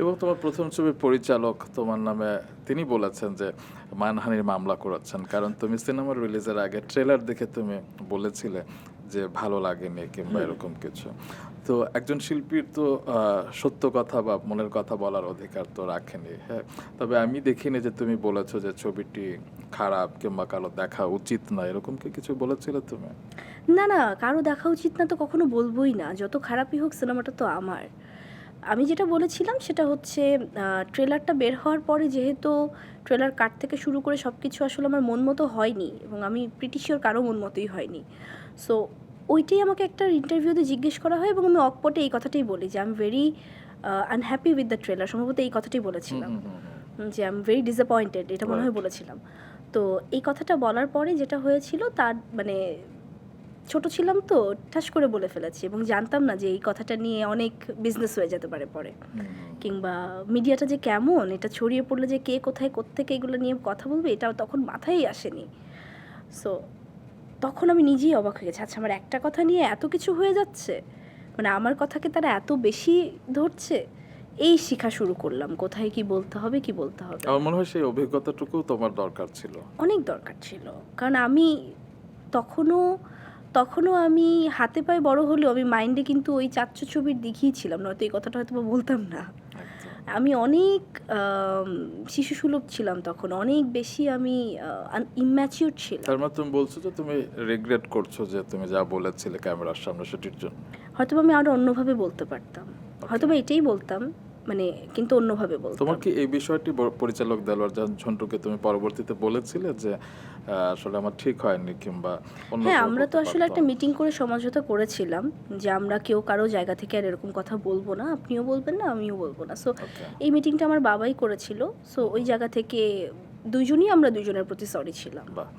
এবং তোমার প্রথম ছবির পরিচালক তোমার নামে তিনি বলেছেন যে মানহানির মামলা করেছেন, কারণ তুমি সিনেমা রিলিজের আগে ট্রেলার দেখে তুমি বলেছিলে যে ভালো লাগেনি কিংবা এরকম কিছু। তো একজন শিল্পীর তো সত্য কথা বা মনের কথা বলার অধিকার তো রাখেনি, হ্যাঁ। তবে আমি দেখিনি যে তুমি বলেছো যে ছবিটি খারাপ কিংবা কারো দেখা উচিত না, এরকম কি কিছু বলেছিলে তুমি? না, না, কারো দেখা উচিত না তো কখনো বলবোই না। যত খারাপই হোক সিনেমাটা তো আমার। আমি যেটা বলেছিলাম সেটা হচ্ছে ট্রেলারটা বের হওয়ার পরে যেহেতু ট্রেলার কাট থেকে শুরু করে সবকিছু আসলে আমার মন মতো হয়নি এবং আমি প্রিটি শিওর কারো মন মতোই হয়নি। সো ওইটাই আমাকে একটা ইন্টারভিউতে জিজ্ঞেস করা হয় এবং আমি অকপটে এই কথাটাই বলি যে I am very unhappy with the trailer. সম্ভবত এই কথাটাই হুম বলেছিলাম। হুম হুম হুম। যে আই এম ভেরি ডিসঅ্যাপয়েন্টেড, এটা মনে হয় রাইট। বলেছিলাম। তো এই কথাটা বলার পরে যেটা হয়েছিল তার মানে ছোট ছিলাম তো ঠাস করে বলে ফেলেছি এবং জানতাম না যে এই কথাটা নিয়ে অনেক বিজনেস হয়ে যেতে পারে পরে, কিংবা মিডিয়াটা যে কেমন এটা ছড়িয়ে পড়লে যে কে কোথায় কোত্থেকে এগুলো নিয়ে কথা বলবে এটাও তখন মাথায় আসেনি। সো তখন আমি নিজেই অবাক হয়ে গেছি, আচ্ছা আমার একটা কথা নিয়ে এত কিছু হয়ে যাচ্ছে, মানে আমার কথাকে তারা এত বেশি ধরছে। এই শিখা শুরু করলাম কোথায় কি বলতে হবে কি বলতে হবে আমার না। মনে হয় সেই অভিজ্ঞতাটুকু তোমার দরকার ছিল। অনেক দরকার ছিল, কারণ আমি তখনও তখনও আমি হাতে পায়ে বড় হলেও আমি মাইন্ডে কিন্তু ওই চাচ্চু ছবির দিকেই ছিলাম, নয়তো এই কথাটা হয়তো বা বলতাম না। একদম। আমি অনেক শিশুসুলভ ছিলাম তখন, অনেক বেশি আমি ইম্যাচিউর ছিলাম। তার মানে তুমি বলছো যে তুমি রিগ্রেট করছো যে তুমি যা বলেছিলে ক্যামেরার সামনে সেটির জন্য। হয়তো আমি আরও অন্যভাবে বলতে পারতাম, হয়তো ওকে। বা এটাই বলতাম, মানে কিন্তু অন্যভাবে তোমার বলতাম। কি এই বিষয়টি পরিচালক দেলোয়ার জাহান ঝন্টুকে তুমি পরবর্তীতে বলেছিলে যে আসলে আমার ঠিক হয়নি কিংবা হ্যাঁ, অন্যভাবে আমরা তো বলতে আসলে একটা পারতাম? মিটিং করে সমঝোতা করেছিলাম যে আমরা কেউ কারো জায়গা থেকে আর এরকম কথা বলবো না, আপনিও বলবেন না আমিও বলবো না। So okay. এই মিটিংটা আমার বাবাই করেছিল। সো ওই জায়গা থেকে দুইজনই আমরা দুইজনের প্রতি সরি ছিলাম। বাহ!